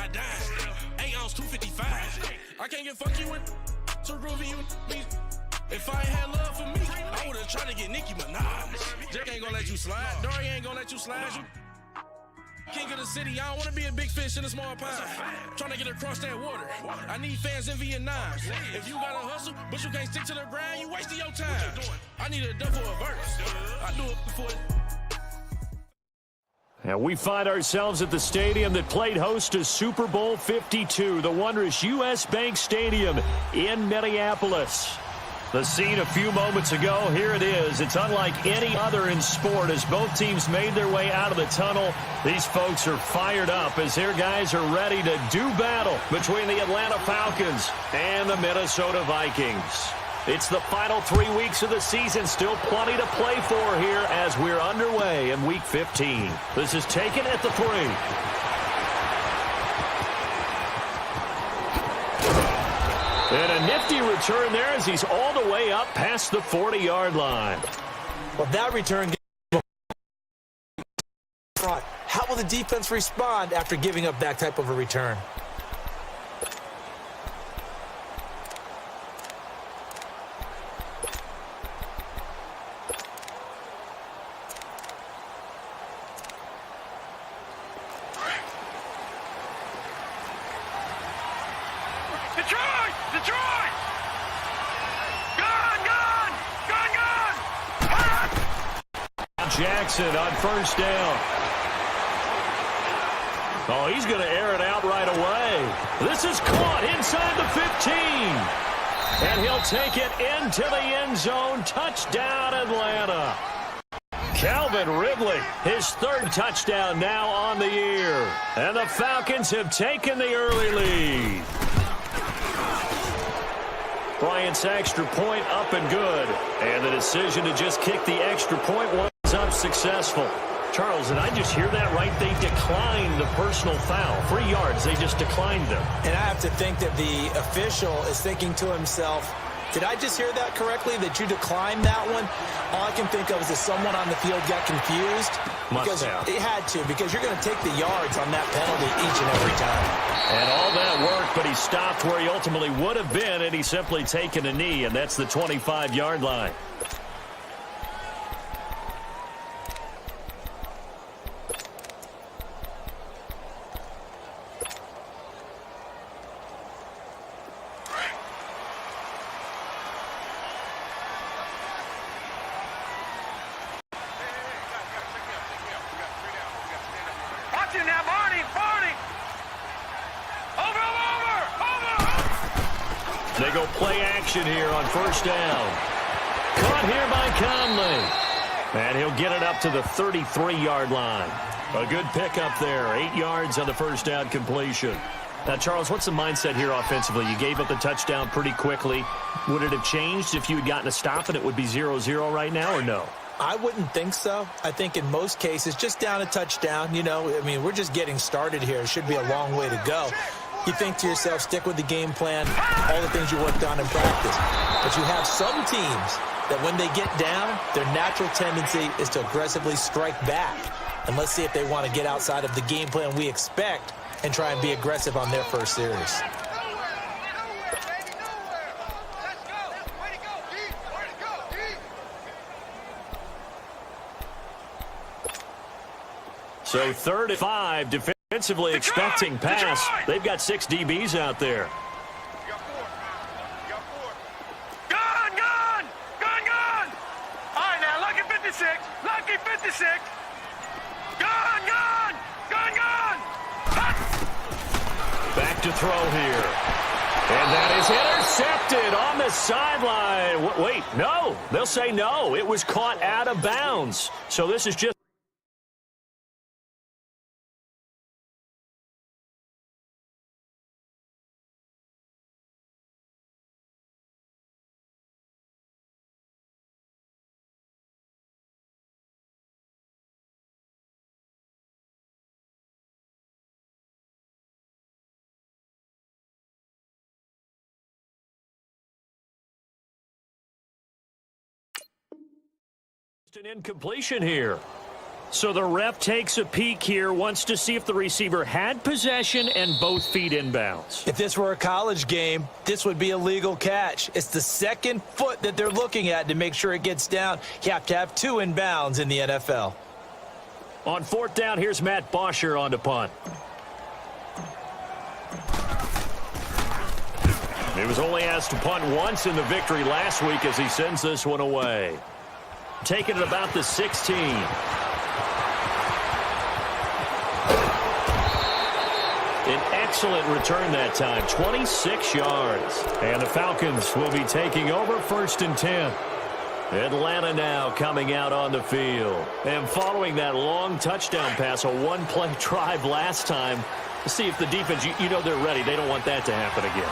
I dime. 8 ounce, 255. I can't get fuck you with so groovy you me. If I ain't had love for me, I would've tried to get Nicki Minaj. Jack ain't gonna let you slide. Dory ain't gonna let you slide. You king of the city, I don't wanna be a big fish in a small pond. Trying to get across that water. I need fans in Vietnam. If you gotta hustle, but you can't stick to the grind, you wasting your time. I need a double a verse. I do it before. And we find ourselves at the stadium that played host to Super Bowl 52, the wondrous U.S. Bank Stadium in Minneapolis. The scene a few moments ago, here it is. It's unlike any other in sport as both teams made their way out of the tunnel. These folks are fired up as their guys are ready to do battle between the Atlanta Falcons and the Minnesota Vikings. It's the final 3 weeks of the season, still plenty to play for here as we're underway in Week 15. This is taken at the 3. And a nifty return there as he's all the way up past the 40-yard line. Well, that return front. How will the defense respond after giving up that type of a return? Jackson on first down. Oh, he's going to air it out right away. This is caught inside the 15. And he'll take it into the end zone. Touchdown, Atlanta. Calvin Ridley, his 3rd touchdown now on the year. And the Falcons have taken the early lead. Bryant's extra point up and good. And the decision to just kick the extra point was up successful. Charles, did I just hear that right? They declined the personal foul. 3 yards, they just declined them. And I have to think that the official is thinking to himself, did I just hear that correctly, that you declined that one? All I can think of is that someone on the field got confused. Because it had to, because you're going to take the yards on that penalty each and every time. And all that worked, but he stopped where he ultimately would have been, and he's simply taken a knee, and that's the 25-yard line. They go play action here on first down. Caught here by Conley. And he'll get it up to the 33-yard line. A good pickup there. 8 yards on the first down completion. Now, Charles, what's the mindset here offensively? You gave up the touchdown pretty quickly. Would it have changed if you had gotten a stop and it would be 0-0 right now, or no? I wouldn't think so. I think in most cases, just down a touchdown, we're just getting started here. It should be a long way to go. You think to yourself, stick with the game plan, all the things you worked on in practice. But you have some teams that when they get down, their natural tendency is to aggressively strike back. And let's see if they want to get outside of the game plan we expect and try and be aggressive on their first series. So 3rd and 5, defensively expecting pass. They've got 6 DBs out there. Gun! All right, now, lucky 56. Gun! Back to throw here. And that is intercepted on the sideline. Wait, no. They'll say no. It was caught out of bounds. So this is just an incompletion here. So the ref takes a peek here, wants to see if the receiver had possession and both feet inbounds. If this were a college game, this would be a legal catch. It's the second foot that they're looking at to make sure it gets down. You have to have 2 inbounds in the NFL. On 4th down, here's Matt Bosher on to punt. He was only asked to punt once in the victory last week as he sends this one away. Taking it about the 16. An excellent return that time, 26 yards. And the Falcons will be taking over 1st and 10. Atlanta now coming out on the field. And following that long touchdown pass, a one-play drive last time, to see if the defense, you know they're ready. They don't want that to happen again.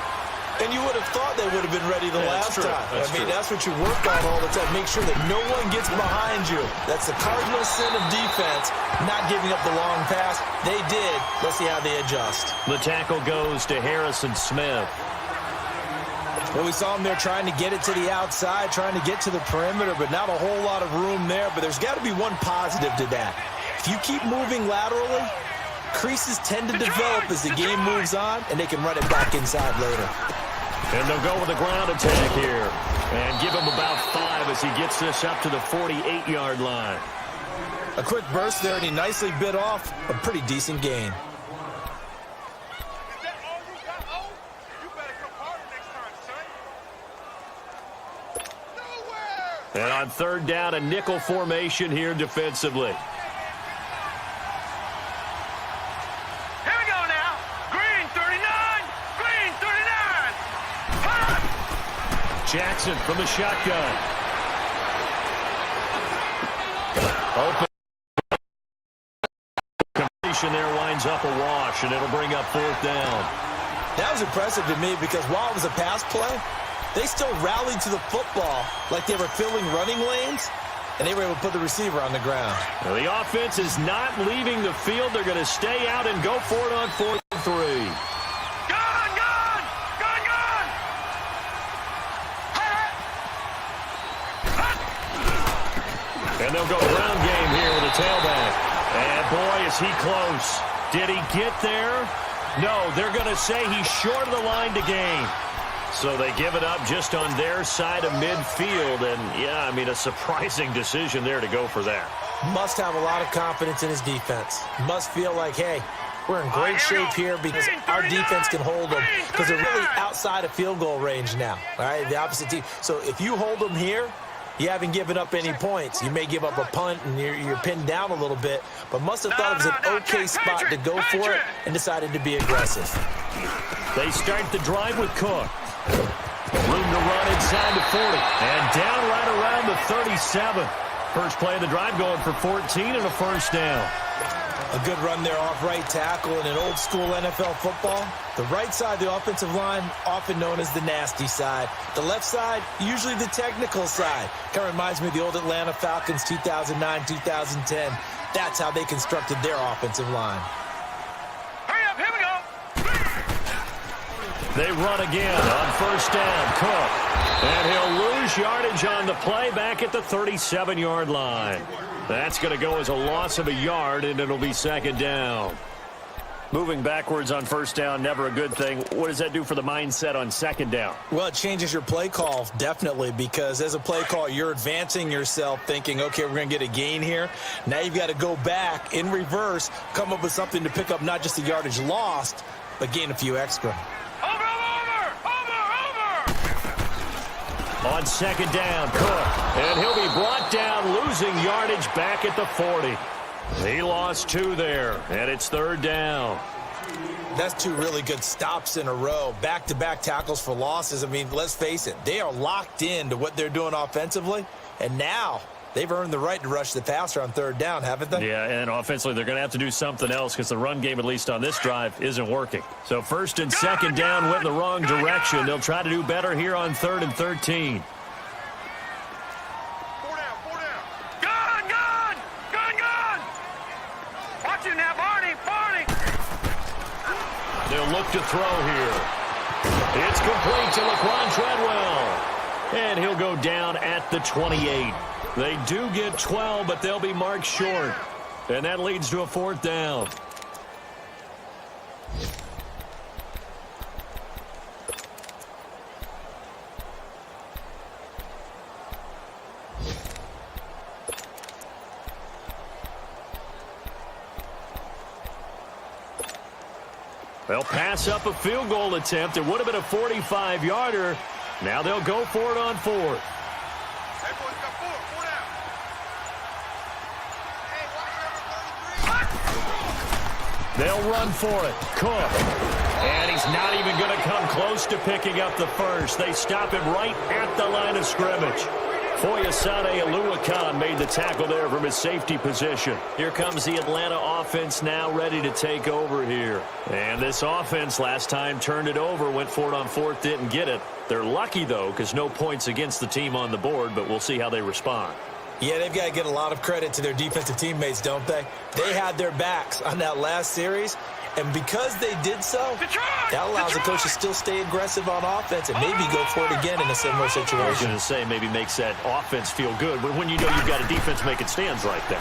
And you would have thought they would have been ready the last time. That's what you work on all the time. Make sure that no one gets behind you. That's the cardinal sin of defense, not giving up the long pass. They did. Let's see how they adjust. The tackle goes to Harrison Smith. Well, we saw him there trying to get it to the outside, trying to get to the perimeter, but not a whole lot of room there. But there's got to be one positive to that. If you keep moving laterally, creases tend to develop as the game moves on, and they can run it back inside later. And they'll go with a ground attack here. And give him about 5 as he gets this up to the 48-yard line. A quick burst there, and he nicely bit off a pretty decent gain. And on 3rd down, a nickel formation here defensively. Jackson from the shotgun. Open. Completion there winds up a wash, and it'll bring up 4th down. That was impressive to me because while it was a pass play, they still rallied to the football like they were filling running lanes, and they were able to put the receiver on the ground. Well, the offense is not leaving the field. They're going to stay out and go for it on 4th and 3. And they'll go ground game here with a tailback. And boy, is he close. Did he get there? No, they're going to say he's short of the line to gain. So they give it up just on their side of midfield. And, yeah, I mean, a surprising decision there to go for that. Must have a lot of confidence in his defense. Must feel like, hey, we're in great shape here because our defense can hold them because they're really outside of field goal range now. All right, the opposite team. So if you hold them here, you haven't given up any points. You may give up a punt and you're pinned down a little bit, but must have thought it was an okay spot to go for it and decided to be aggressive. They start the drive with Cook. Room to run inside the 40 and down right around the 37. First play of the drive going for 14 and a 1st down. A good run there off right tackle in an old school NFL football. The right side of the offensive line, often known as the nasty side. The left side, usually the technical side. Kind of reminds me of the old Atlanta Falcons 2009, 2010. That's how they constructed their offensive line. Hurry up, here we go. They run again on 1st down. Cook. And he'll lose yardage on the play back at the 37-yard line. That's going to go as a loss of a yard, and it'll be 2nd down. Moving backwards on 1st down, never a good thing. What does that do for the mindset on 2nd down? Well, it changes your play call, definitely, because as a play call, you're advancing yourself thinking, okay, we're going to get a gain here. Now you've got to go back in reverse, come up with something to pick up not just the yardage lost, but gain a few extra. On 2nd down, Cook. And he'll be brought down, losing yardage back at the 40. He lost 2 there, and it's 3rd down. That's 2 really good stops in a row. Back-to-back tackles for losses. I mean, let's face it, they are locked into what they're doing offensively, and now they've earned the right to rush the passer on 3rd down, haven't they? Yeah, and offensively, they're going to have to do something else because the run game, at least on this drive, isn't working. So 1st and 2nd down went in the wrong direction. They'll try to do better here on 3rd and 13. 4 down. Gun. Watch him now, Barney. They'll look to throw here. It's complete to Laquan Treadwell. And he'll go down at the 28. They do get 12, but they'll be marked short. And that leads to a 4th down. They'll pass up a field goal attempt. It would have been a 45-yarder. Now they'll go for it on 4th. They'll run for it. Cook. And he's not even going to come close to picking up the first. They stop him right at the line of scrimmage. Foyesade Oluwakan made the tackle there from his safety position. Here comes the Atlanta offense now ready to take over here. And this offense last time turned it over, went for it on 4th, didn't get it. They're lucky, though, because no points against the team on the board, but we'll see how they respond. Yeah, they've got to get a lot of credit to their defensive teammates, don't they? They had their backs on that last series, and because they did so, that allows the coach to still stay aggressive on offense and maybe go for it again in a similar situation. I was going to say maybe makes that offense feel good, but when you know you've got a defense making stands like that.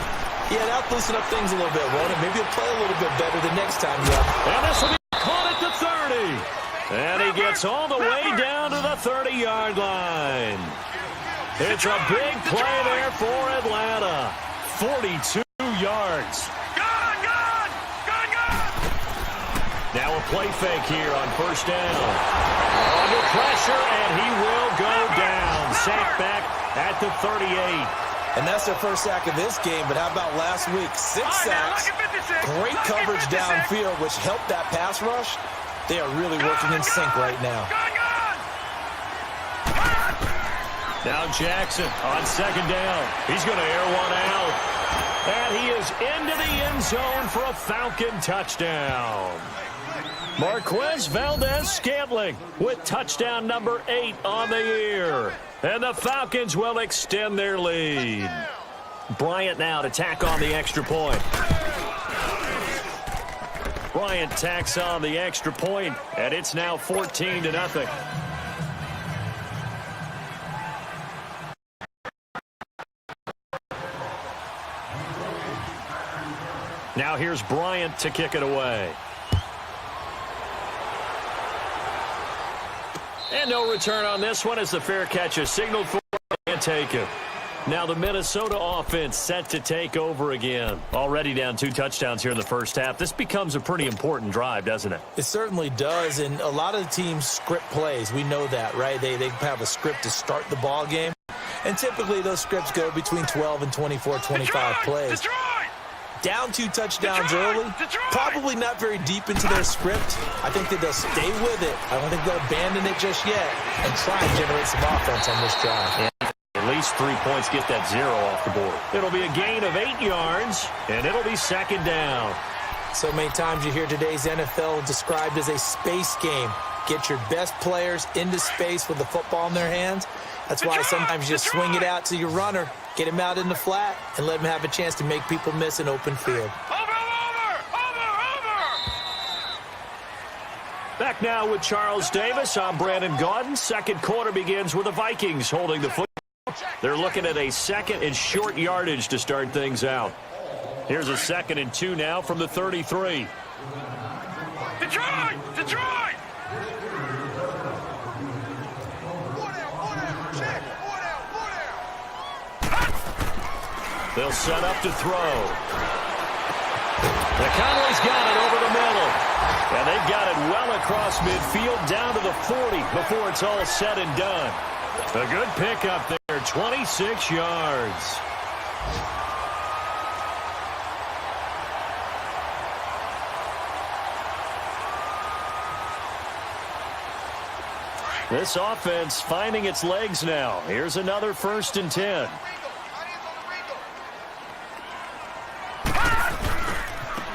Yeah, that'll loosen up things a little bit, won't it? Maybe he'll play a little bit better the next time. And this will be caught at the 30. And he gets all the way down to the 30-yard line. It's a big play there for Atlanta. 42 yards. Now a play fake here on 1st down. Under pressure, and he will go down. Sacked back at the 38. And that's their first sack of this game, but how about last week? 6 sacks, great coverage downfield, which helped that pass rush. They are really working in sync right now. Now Jackson on 2nd down. He's going to air one out. And he is into the end zone for a Falcon touchdown. Marquez Valdez-Scantling with touchdown number 8 on the year. And the Falcons will extend their lead. Bryant now to tack on the extra point. Bryant tacks on the extra point, and it's now 14-0. Now here's Bryant to kick it away. And no return on this one as the fair catch is signaled for and taken. Now the Minnesota offense set to take over again. Already down 2 touchdowns here in the first half. This becomes a pretty important drive, doesn't it? It certainly does, and a lot of the teams script plays. We know that, right? They have a script to start the ball game, and typically those scripts go between 12 and 24, 25 plays. Down 2 touchdowns early, probably not very deep into their script. I think that they'll stay with it. I don't think they'll abandon it just yet and try and generate some offense on this drive. Yeah, at least 3 points, get that 0 off the board. It'll be a gain of 8 yards, and it'll be 2nd down. So many times you hear today's NFL described as a space game. Get your best players into space with the football in their hands. That's why sometimes you just swing it out to your runner, get him out in the flat, and let him have a chance to make people miss an open field. Back now with Charles Davis. I'm Brandon Gaudin. Second quarter begins with the Vikings holding the football. They're looking at a 2nd and short yardage to start things out. Here's a 2nd and 2 now from the 33. Detroit! They'll set up to throw. McConnelly's got it over the middle. And they've got it well across midfield down to the 40 before it's all said and done. A good pickup there, 26 yards. This offense finding its legs now. Here's another 1st and 10.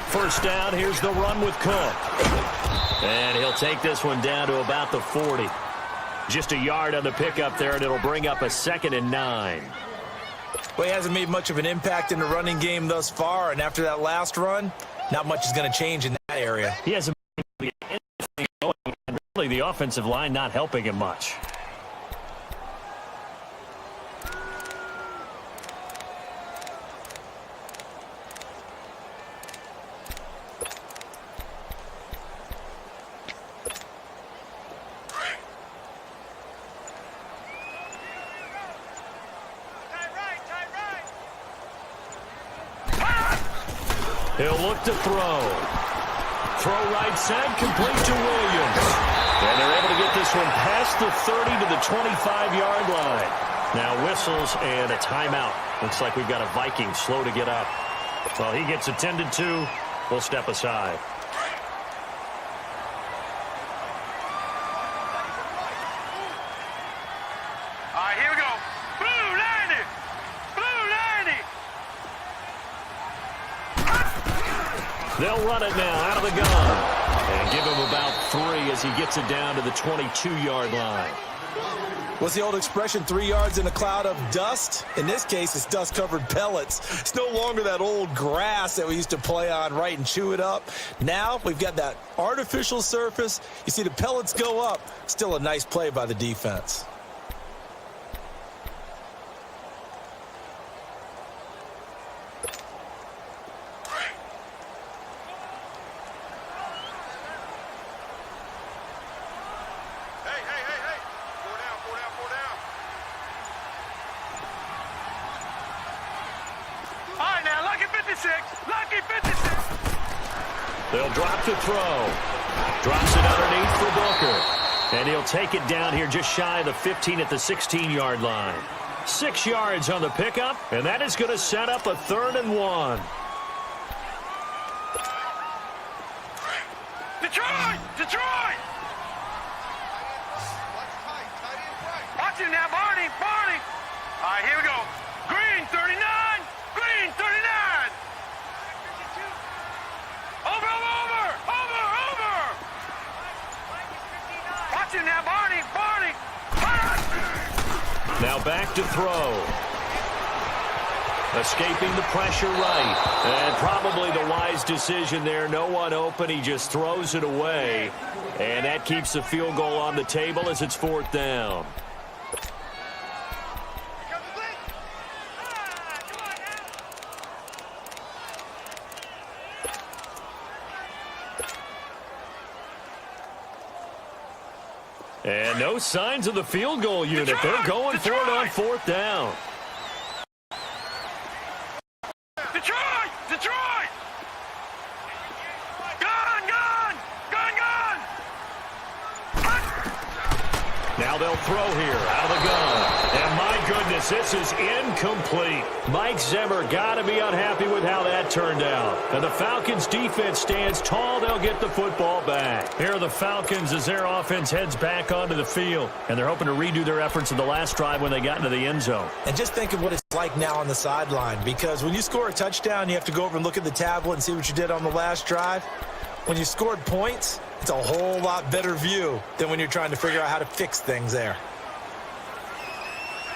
First down, here's the run with Cook. And he'll take this one down to about the 40. Just a yard on the pickup there, and it'll bring up a 2nd and 9. Well, he hasn't made much of an impact in the running game thus far, and after that last run, not much is going to change in that area. He hasn't been anything going, and really the offensive line not helping him much. He'll look to throw. Throw right side, complete to Williams. And they're able to get this one past the 30 to the 25-yard line. Now whistles and a timeout. Looks like we've got a Viking slow to get up. Well, he gets attended to. We'll step aside. All right, here we go. Blue 90. Blue 90. They'll run it now out of the gun. And give him about 3 as he gets it down to the 22-yard line. What's the old expression, 3 yards in a cloud of dust? In this case, it's dust-covered pellets. It's no longer that old grass that we used to play on, right, and chew it up. Now we've got that artificial surface. You see the pellets go up. Still a nice play by the defense. They'll drop to throw. Drops it underneath for Booker. And he'll take it down here just shy of the 15 at the 16-yard line. 6 yards on the pickup, and that is going to set up a 3rd and 1. Detroit! Detroit! Watch it now, Barney! Barney! All right, here we go. Green 39! Green 39! Over! Watch it now, Barney! Barney! Now back to throw. Escaping the pressure right. And probably the wise decision there. No one open. He just throws it away. And that keeps the field goal on the table as it's 4th down. And no signs of the field goal unit. They're going for it on 4th down. Detroit! Detroit! Gun! Gun! Gun! Gun! Now they'll throw here out of the gun. And my goodness, this is incomplete. Mike Zimmer got to be unhappy with how that turned out. And the Falcons defense stands tall. They'll get the football back. Here are the Falcons as their offense heads back onto the field. And they're hoping to redo their efforts in the last drive when they got into the end zone. And just think of what it's like now on the sideline, because when you score a touchdown, you have to go over and look at the tablet and see what you did on the last drive. When you scored points, it's a whole lot better view than when you're trying to figure out how to fix things there.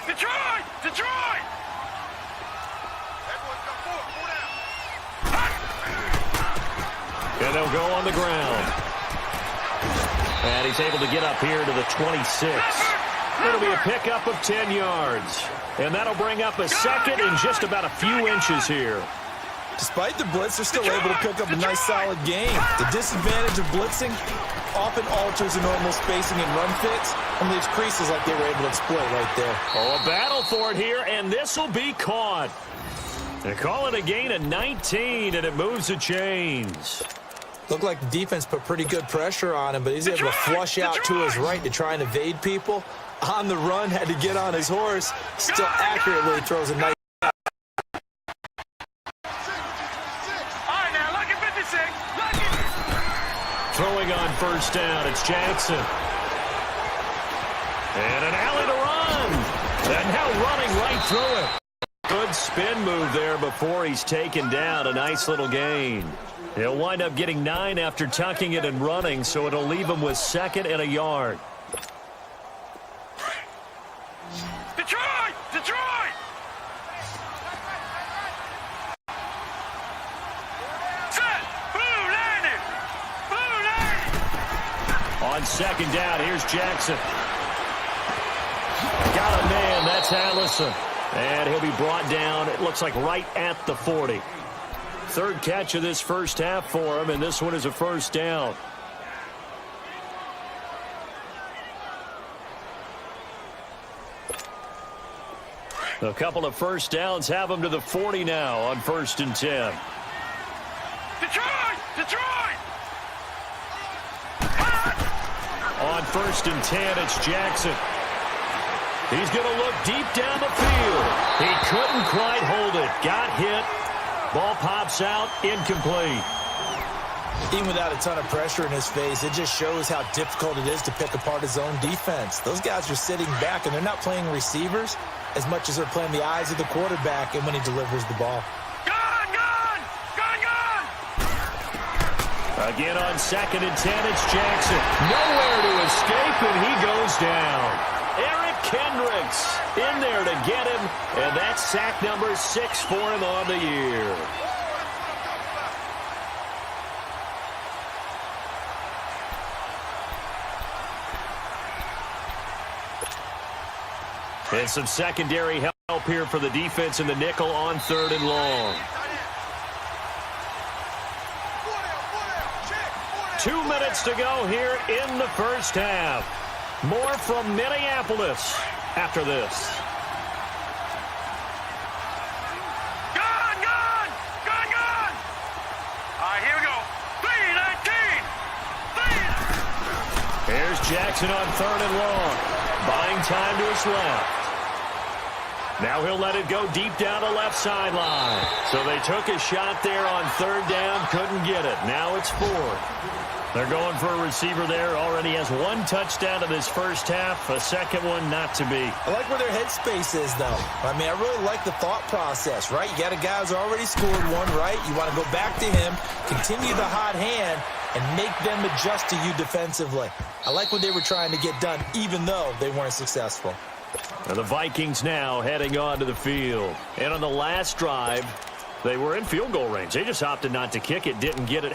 Detroit! Detroit! And they'll go on the ground. And he's able to get up here to the 26. It'll be a pickup of 10 yards. And that'll bring up a 2nd and just about a few inches here. Despite the blitz, they're still able to pick up a nice solid gain. The disadvantage of blitzing often alters the normal spacing and run fits and leaves creases like they were able to exploit right there. Oh, a battle for it here, and this will be caught. They call it a gain of 19, and it moves the chains. Looked like the defense put pretty good pressure on him, but he's able to flush out to his right to try and evade people. On the run, had to get on his horse. Still accurately throws a nice. Throwing on 1st down, it's Jackson. And an alley to run. And now running right through it. Good spin move there before he's taken down. A nice little gain. He'll wind up getting 9 after tucking it and running, so it'll leave him with 2nd and a yard. Detroit! Detroit! Set! Blue 90! Blue 90! On 2nd down, here's Jackson. Got a man, that's Allison. And he'll be brought down, it looks like right at the 40. 3rd catch of this first half for him, and this one is a 1st down. A couple of 1st downs have him to the 40 now on 1st and 10. Detroit! Detroit! On 1st and 10, it's Jackson. He's going to look deep down the field. He couldn't quite hold it. Got hit. Ball pops out, incomplete. Even without a ton of pressure in his face, it just shows how difficult it is to pick apart his own defense. Those guys are sitting back, and they're not playing receivers as much as they're playing the eyes of the quarterback and when he delivers the ball. Gone! Gone! Gone! Gone! Again on 2nd and 10, it's Jackson. Nowhere to escape, and he goes down. Eric Kendricks in there to get him, and that's sack number 6 for him on the year. And some secondary help here for the defense in the nickel on 3rd and long. 2 minutes to go here in the first half. More from Minneapolis after this. Gone! Gone! Gone! Gone! All right, here we go. 3-19! Here's Jackson on 3rd and long. Buying time to his left. Now he'll let it go deep down the left sideline. So they took a shot there on 3rd down, couldn't get it. Now it's 4th. They're going for a receiver there. Already has 1 touchdown in this first half. A second one not to be. I like where their headspace is, though. I mean, I really like the thought process, right? You got a guy who's already scored one, right? You want to go back to him, continue the hot hand, and make them adjust to you defensively. I like what they were trying to get done, even though they weren't successful. And the Vikings now heading onto the field. And on the last drive, they were in field goal range. They just opted not to kick it, didn't get it.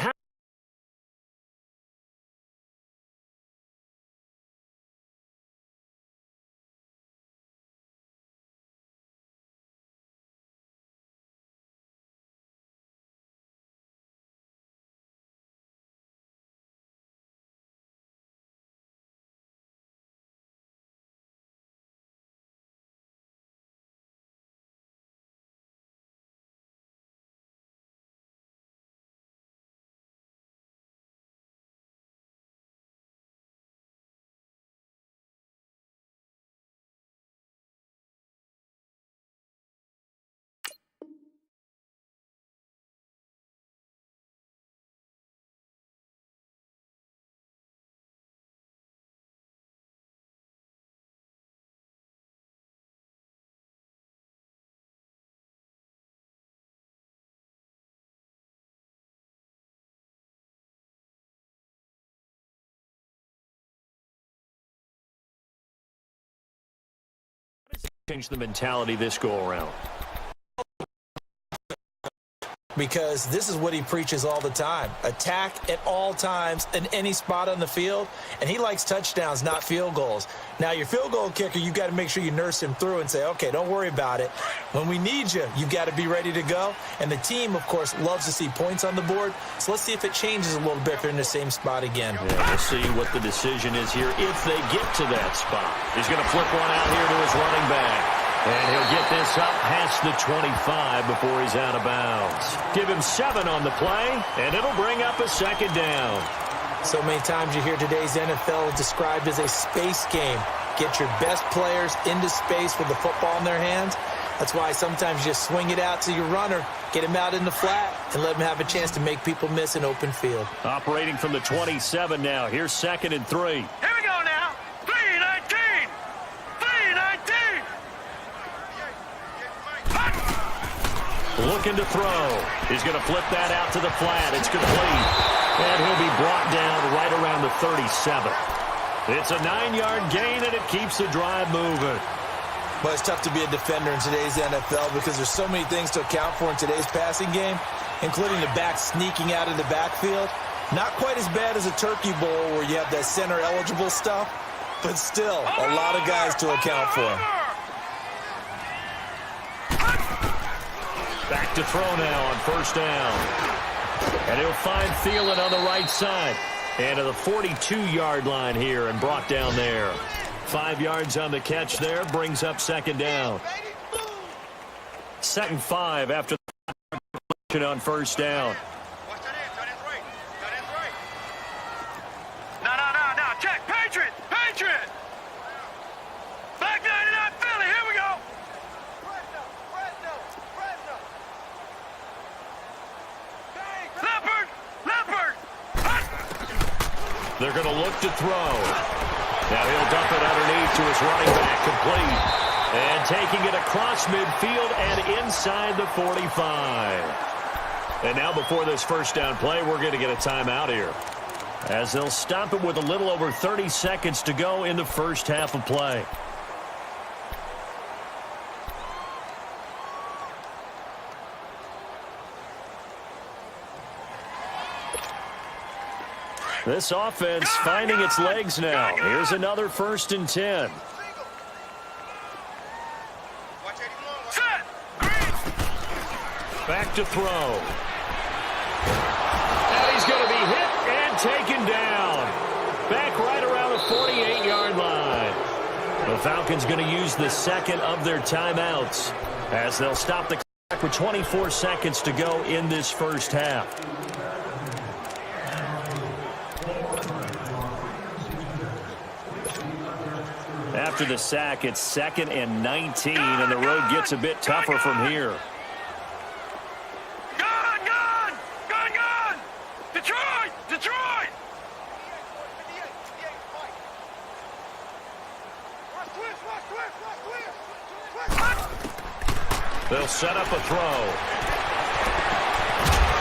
Change the mentality this go-around. Because this is what he preaches all the time. Attack at all times in any spot on the field. And he likes touchdowns, not field goals. Now, your field goal kicker, you got to make sure you nurse him through and say, okay, don't worry about it. When we need you, you got to be ready to go. And the team, of course, loves to see points on the board. So let's see if it changes a little bit if they're in the same spot again. Yeah, we'll see what the decision is here if they get to that spot. He's going to flip one out here to his running back. And he'll get this up past the 25 before he's out of bounds. Give him 7 on the play, and it'll bring up a 2nd down. So many times you hear today's NFL described as a space game. Get your best players into space with the football in their hands. That's why sometimes you just swing it out to your runner, get him out in the flat, and let him have a chance to make people miss an open field. Operating from the 27 now. Here's 2nd and 3. Here we go now. 3-19! 3-19! Looking to throw. He's going to flip that out to the flat. It's complete. And he'll be brought down right around the 37. It's a 9-yard gain, and it keeps the drive moving. Well, it's tough to be a defender in today's NFL because there's so many things to account for in today's passing game, including the back sneaking out of the backfield. Not quite as bad as a turkey bowl where you have that center-eligible stuff, but still a lot of guys to account for. Back to throw now on 1st down. And he'll find Thielen on the right side. And to the 42-yard line here and brought down there. 5 yards on the catch there, brings up 2nd down. 2nd 5 after the on 1st down. They're going to look to throw. Now he'll dump it underneath to his running back, complete. And taking it across midfield and inside the 45. And now before this first down play, we're going to get a timeout here, as they'll stop it with a little over 30 seconds to go in the first half of play. This offense finding its legs now. Here's another 1st and 10. Back to throw. And he's going to be hit and taken down. Back right around the 48-yard line. The Falcons going to use the second of their timeouts, as they'll stop the clock with 24 seconds to go in this first half. After the sack, it's 2nd and 19, and the road gets a bit tougher from here. Gun! Detroit! They'll set up a throw.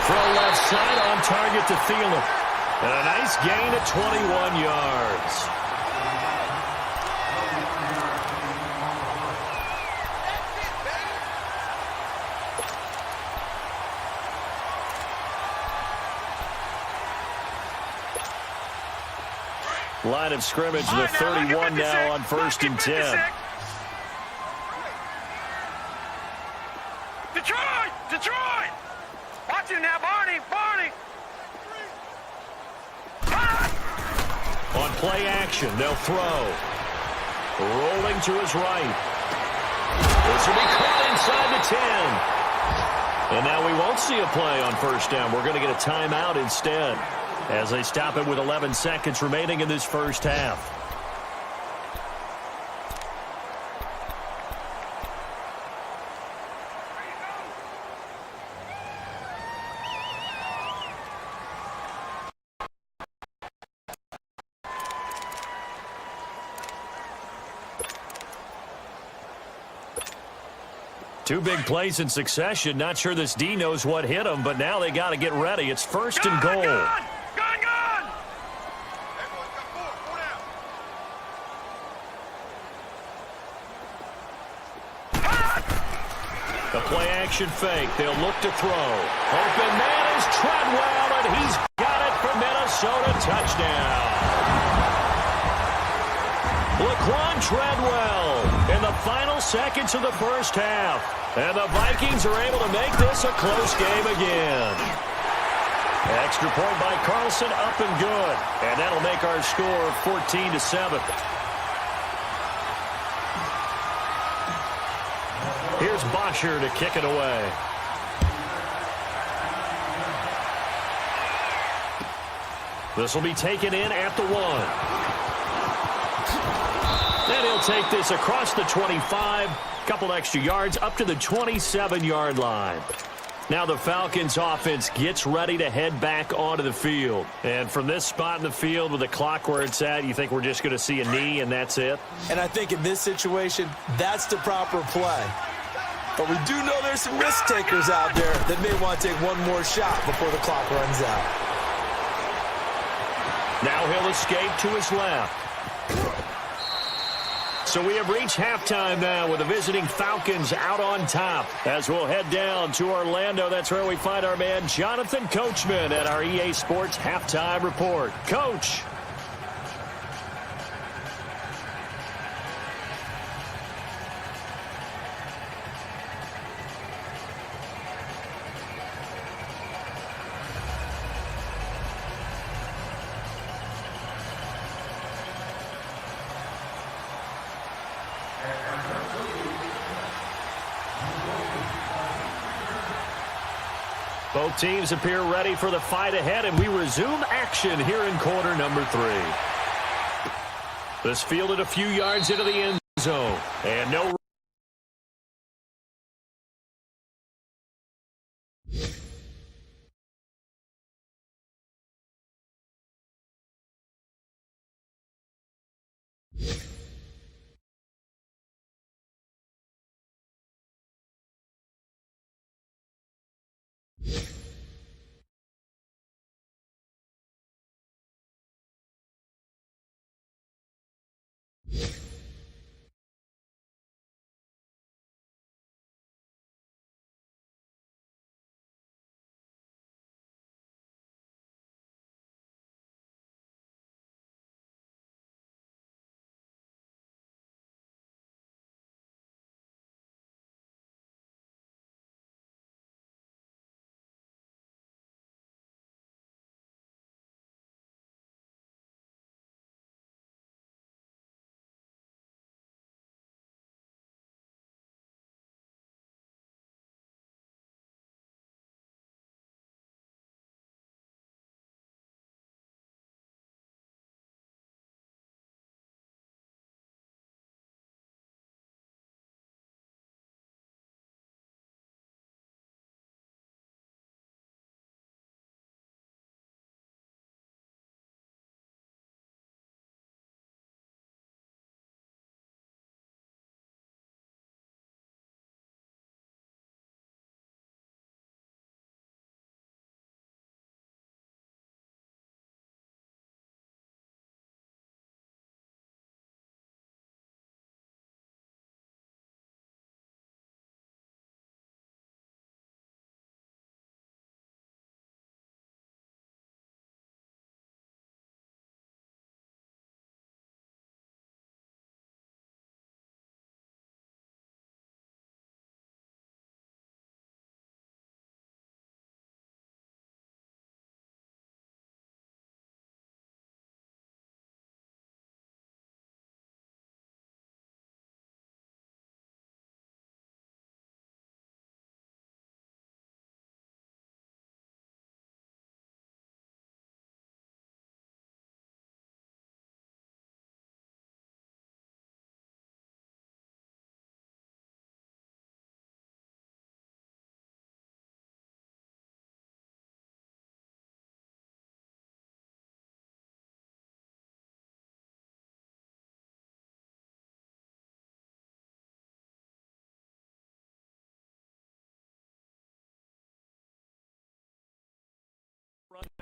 Throw left side on target to Thielen. And a nice gain at 21 yards. Line of scrimmage, the 31 now on 1st and 10. Detroit! Watch him now, Barney! On play action, they'll throw. Rolling to his right. This will be caught inside the 10. And now we won't see a play on 1st down. We're going to get a timeout instead, as they stop it with 11 seconds remaining in this first half. Two big plays in succession. Not sure this D knows what hit him, but now they got to get ready. It's 1st and goal. Gun! The play action fake. They'll look to throw. Open man is Treadwell, and he's got it for Minnesota. Touchdown. Laquan Treadwell in the final seconds of the first half. And the Vikings are able to make this a close game again. Extra point by Carlson, up and good. And that'll make our score 14-7. Here's Bosher to kick it away. This will be taken in at the 1. Then he'll take this across the 25, couple extra yards up to the 27-yard line. Now the Falcons offense gets ready to head back onto the field. And from this spot in the field with the clock where it's at, you think we're just going to see a knee and that's it? And I think in this situation, that's the proper play. But we do know there's some risk takers out there that may want to take one more shot before the clock runs out. Now he'll escape to his left. So we have reached halftime now with the visiting Falcons out on top. As we'll head down to Orlando, that's where we find our man Jonathan Coachman at our EA Sports Halftime Report. Coach. Both teams appear ready for the fight ahead, and we resume action here in quarter number 3. This fielded a few yards into the end zone, and no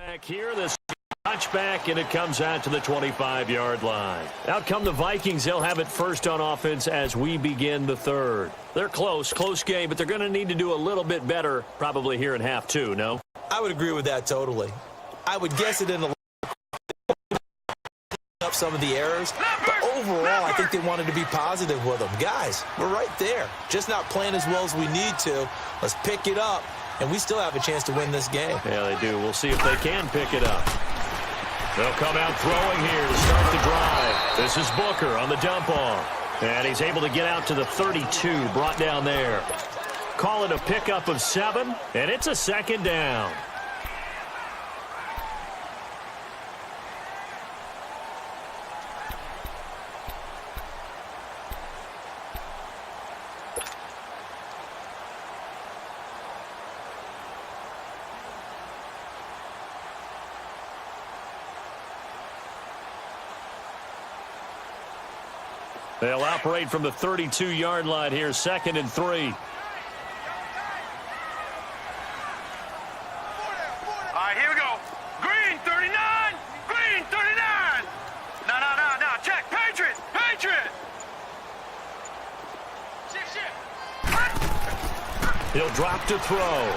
Back here, this touchback, and it comes out to the 25-yard line. Out come the Vikings. They'll have it first on offense as we begin the third. They're close game, but they're going to need to do a little bit better probably here in half two, no? I would agree with that totally. I would guess it in a up some of the errors, but overall, I think they wanted to be positive with them. Guys, we're right there. Just not playing as well as we need to. Let's pick it up, and we still have a chance to win this game. Yeah, they do. We'll see if they can pick it up. They'll come out throwing here to start the drive. This is Booker on the dump off. And he's able to get out to the 32, brought down there. Call it a pickup of 7, and it's a second down. They'll operate from the 32-yard line here, 2nd and 3. All right, here we go. Green, 39. Green, 39. No. Check. Patriot. He'll drop to throw.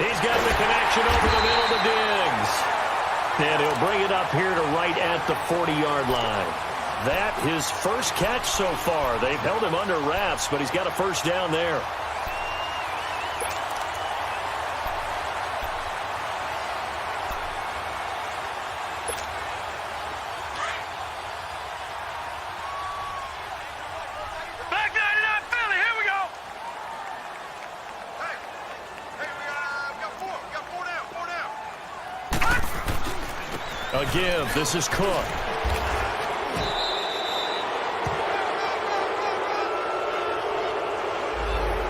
He's got the connection over the middle to Diggs. And he'll bring it up here to right at the 40-yard line. That his first catch so far. They've held him under wraps, but he's got a first down there. Back 99 Philly. Here we go. Hey, we got 4. We got 4 down. A give. This is Cook.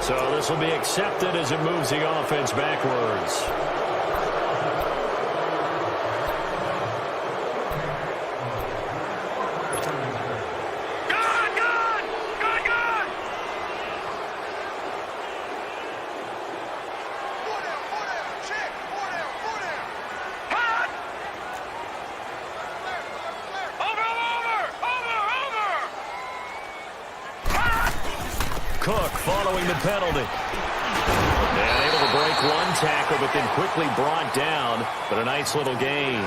So this will be accepted as it moves the offense backwards. Good. 4 down. Check. 4 down. Hot. Over. Hot. Cook following the penalty. And able to break one tackle, but then quickly brought down. But a nice little gain.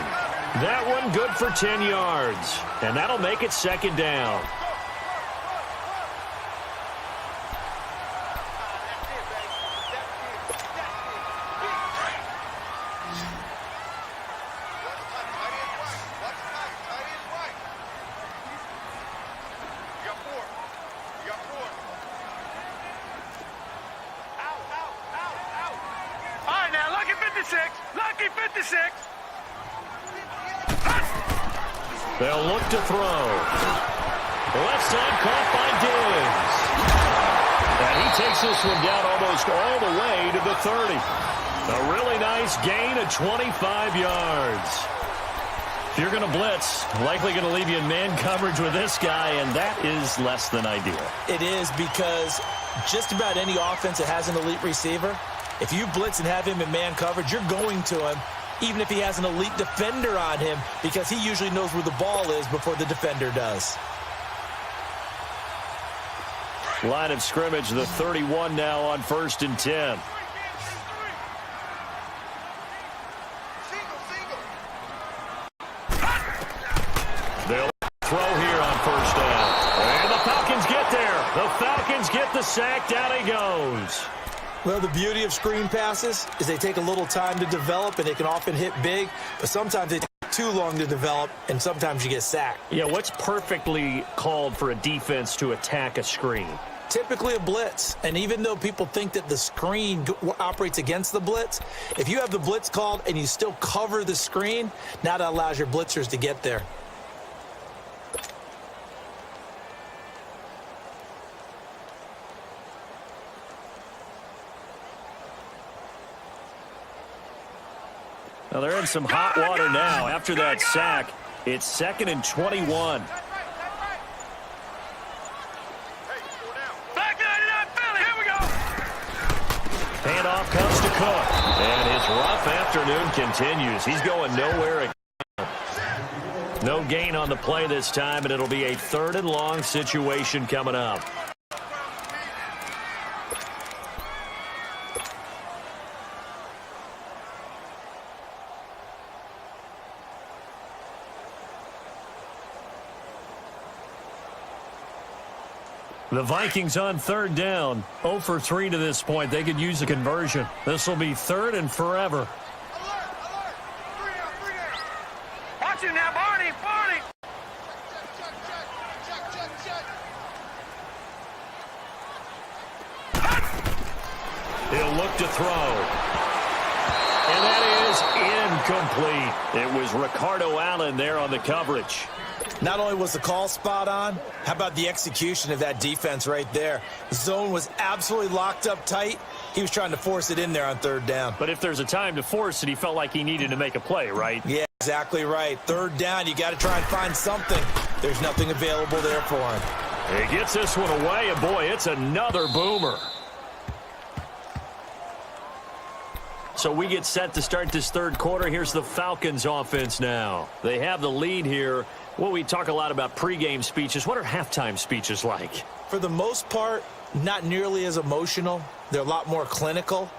That one good for 10 yards. And that'll make it 2nd down. Lucky 56. They'll look to throw. Left side caught by Diggs. And he takes this one down almost all the way to the 30. A really nice gain of 25 yards. If you're going to blitz, likely going to leave you in man coverage with this guy, and that is less than ideal. It is, because just about any offense that has an elite receiver, if you blitz and have him in man coverage, you're going to him, even if he has an elite defender on him, because he usually knows where the ball is before the defender does. Line of scrimmage, the 31 now on 1st and 10. They'll throw here on 1st down. And the Falcons get there. The Falcons get the sack. Down he goes. Well, the beauty of screen passes is they take a little time to develop, and they can often hit big, but sometimes they take too long to develop, and sometimes you get sacked. Yeah, what's perfectly called for a defense to attack a screen? Typically a blitz, and even though people think that the screen operates against the blitz, if you have the blitz called and you still cover the screen, now that allows your blitzers to get there. Well, they're in some hot water now. After that sack, it's 2nd and 21. Back 99 Philly, here we go. Handoff comes to Cook. And his His rough afternoon continues. He's going nowhere. No gain on the play this time, and it'll be a 3rd and long situation coming up. The Vikings on 3rd down. 0 for 3 to this point. They could use a conversion. This will be 3rd and forever. Watch him now, Barney! Barney! He'll look to throw. And that is incomplete. It was Ricardo Allen there on the coverage. Not only was the call spot on, how about the execution of that defense right there? The zone was absolutely locked up tight. He was trying to force it in there on 3rd down. But if there's a time to force it, he felt like he needed to make a play, right? Yeah, exactly right. 3rd down, you got to try and find something. There's nothing available there for him. He gets this one away, and boy, it's another boomer. So we get set to start this 3rd quarter. Here's the Falcons offense now. They have the lead here. Well, we talk a lot about pregame speeches. What are halftime speeches like? For the most part, not nearly as emotional. They're a lot more clinical.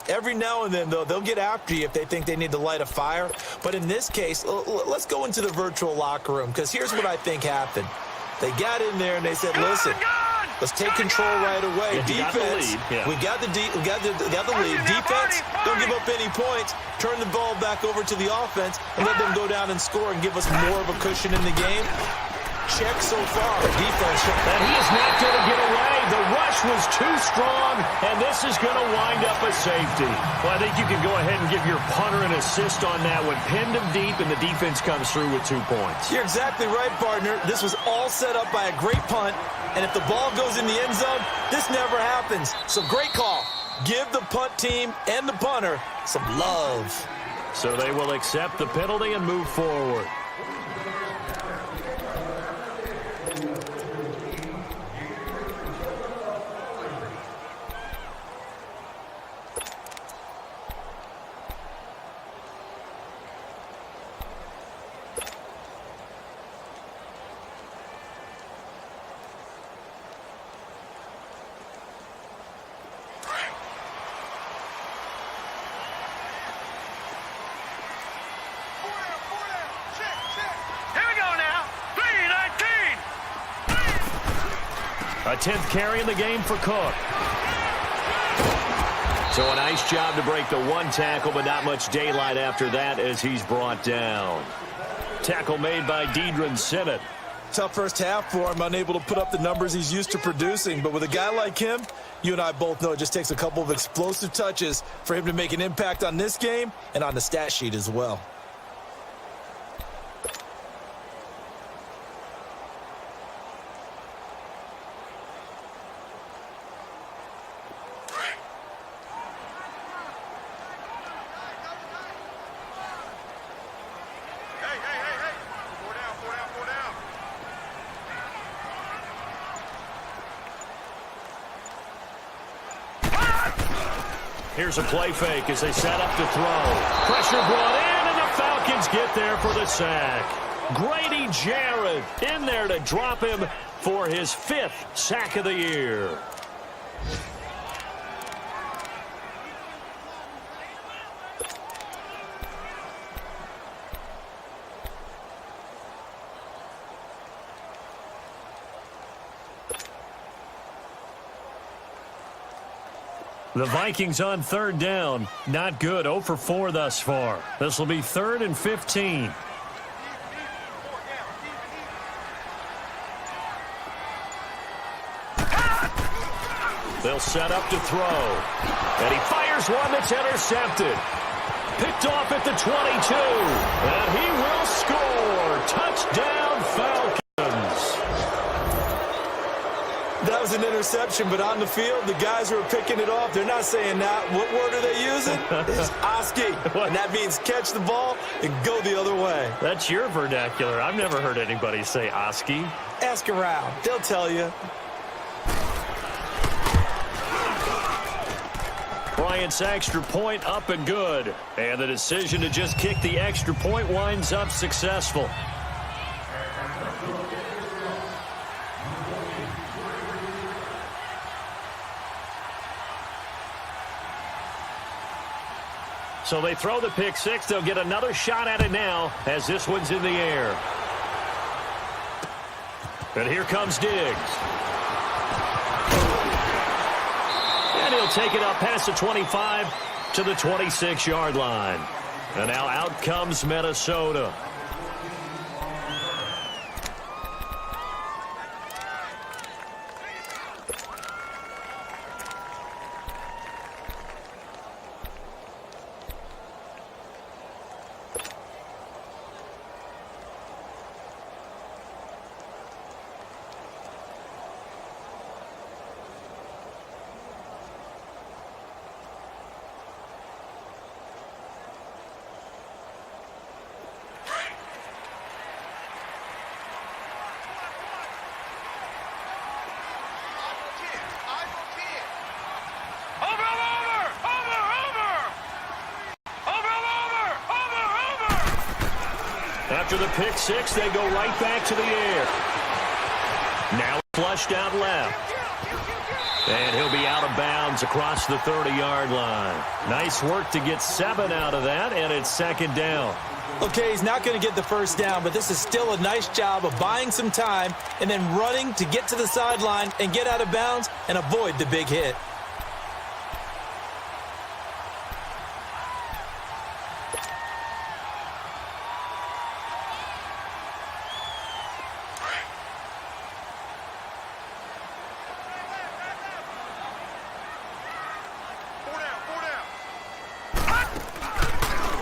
Every now and then, though, they'll get after you if they think they need to light a fire. But in this case, let's go into the virtual locker room, because here's what I think happened. They got in there and they said, listen, let's take control right away. Yeah, Defense, we got the lead. Defense, don't give up any points. Turn the ball back over to the offense and let them go down and score and give us more of a cushion in the game. Check so far. Defense. And he is not going to get away. The rush was too strong, and this is going to wind up a safety. Well, I think you can go ahead and give your punter an assist on that one. Pinned him deep, and the defense comes through with 2 points. You're exactly right, partner. This was all set up by a great punt, and if the ball goes in the end zone, this never happens. So great call. Give the punt team and the punter some love. So they will accept the penalty and move forward. A 10th carry in the game for Cook. So a nice job to break the 1 tackle, but not much daylight after that as he's brought down. Tackle made by Deidron Sinnott. Tough first half for him, unable to put up the numbers he's used to producing. But with a guy like him, you and I both know it just takes a couple of explosive touches for him to make an impact on this game and on the stat sheet as well. Here's a play fake as they set up to throw. Pressure brought in, and the Falcons get there for the sack. Grady Jarrett in there to drop him for his 5th sack of the year. The Vikings on 3rd down. Not good. 0 for 4 thus far. This will be 3rd and 15. They'll set up to throw. And he fires one that's intercepted. Picked off at the 22. And he will score. Touchdown, Falcons. That was an interception, but on the field, the guys who are picking it off, they're not saying that. What word are they using? It's Oski. And that means catch the ball and go the other way. That's your vernacular. I've never heard anybody say Oski. Ask around. They'll tell you. Bryant's extra point up and good. And the decision to just kick the extra point winds up successful. So they throw the pick six. They'll get another shot at it now as this one's in the air. And here comes Diggs. And he'll take it up past the 25 to the 26-yard line. And now out comes Minnesota. After the pick six, they go right back to the air. Now flushed out left. And he'll be out of bounds across the 30-yard line. Nice work to get 7 out of that, and it's second down. Okay, he's not going to get the first down, but this is still a nice job of buying some time and then running to get to the sideline and get out of bounds and avoid the big hit.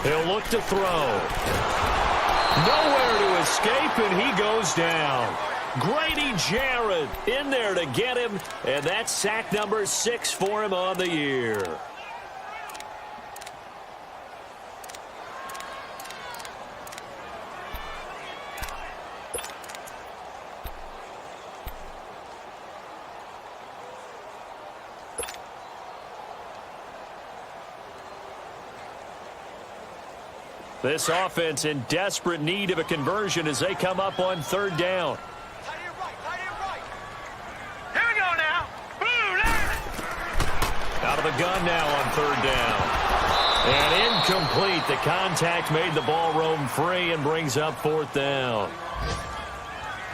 He'll look to throw. Nowhere to escape, and he goes down. Grady Jarrett in there to get him, and that's sack number 6 for him on the year. This offense in desperate need of a conversion as they come up on third down. Tight end right. Here we go now. Boom, Out of the gun now on third down. And incomplete. The contact made the ball roam free and brings up fourth down.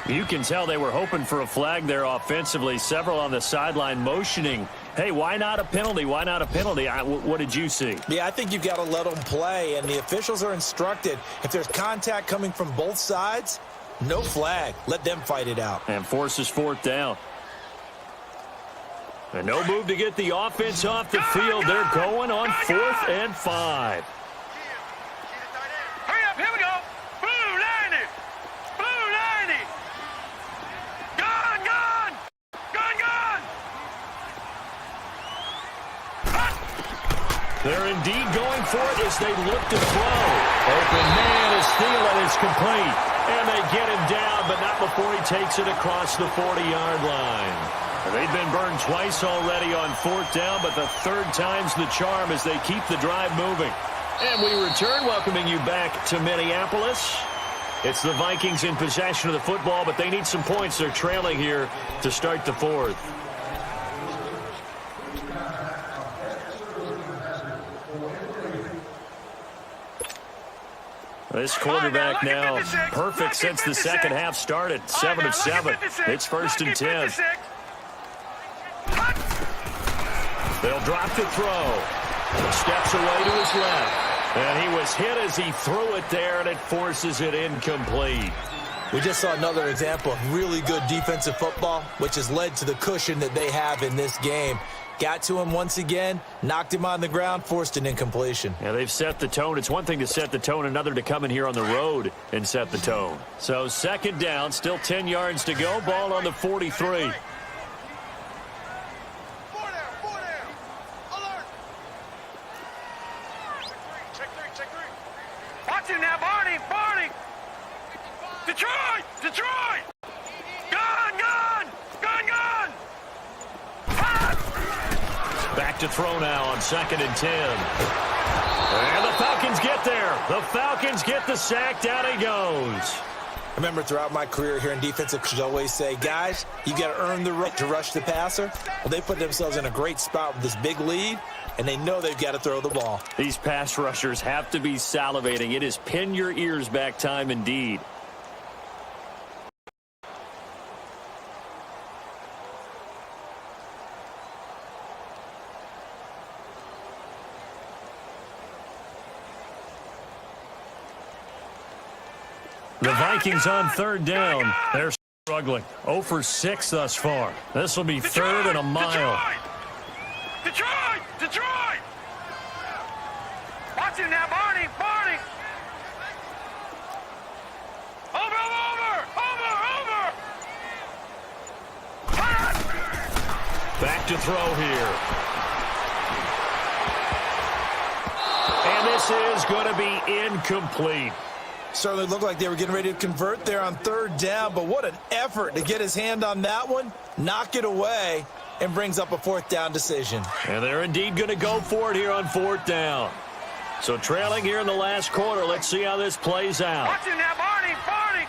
You can tell they were hoping for a flag there offensively. Several on the sideline motioning. Hey, why not a penalty? Why not a penalty? What did you see? Yeah, I think you've got to let them play, and the officials are instructed. If there's contact coming from both sides, no flag. Let them fight it out. And forces fourth down. And no move to get the offense off the field. They're going on 4th and 5. Hurry up, here we go. Boom, 90. Boom, 90. Gone. They're indeed going for it as they look to throw. Open man is Thielen is complete. And they get him down, but not before he takes it across the 40-yard line. They've been burned twice already on fourth down, but the third time's the charm as they keep the drive moving. And we return, welcoming you back to Minneapolis. It's the Vikings in possession of the football, but they need some points. They're trailing here to start the fourth. This quarterback now perfect since the second half started. 7 of 7. It's 1st and 10. They'll drop to throw. Steps away to his left. And he was hit as he threw it there, and it forces it incomplete. We just saw another example of really good defensive football, which has led to the cushion that they have in this game. Got to him once again, knocked him on the ground, forced an incompletion. Yeah, they've set the tone. It's one thing to set the tone, another to come in here on the road and set the tone. So second down, still 10 yards to go. Ball on the 43. Watch him now, Barney. Detroit. Gone. Back to throw now on 2nd and 10. And the Falcons get there. The Falcons get the sack. Down he goes. I remember throughout my career here in defensive coaches always say, guys, you got to earn the right to rush the passer. Well, they put themselves in a great spot with this big lead, and they know they've got to throw the ball. These pass rushers have to be salivating. It is pin your ears back time indeed. The Vikings on 3rd down. They're struggling. 0 for 6 thus far. This will be 3rd and a mile. Detroit! Detroit! Watch it now, Barney! Barney! Over! Back to throw here. And this is going to be incomplete. Certainly looked like they were getting ready to convert there on 3rd down, but what an effort to get his hand on that one, knock it away, and brings up a 4th down decision. And they're indeed going to go for it here on 4th down. So trailing here in the last quarter. Let's see how this plays out. Watch it now, Barney! Barney!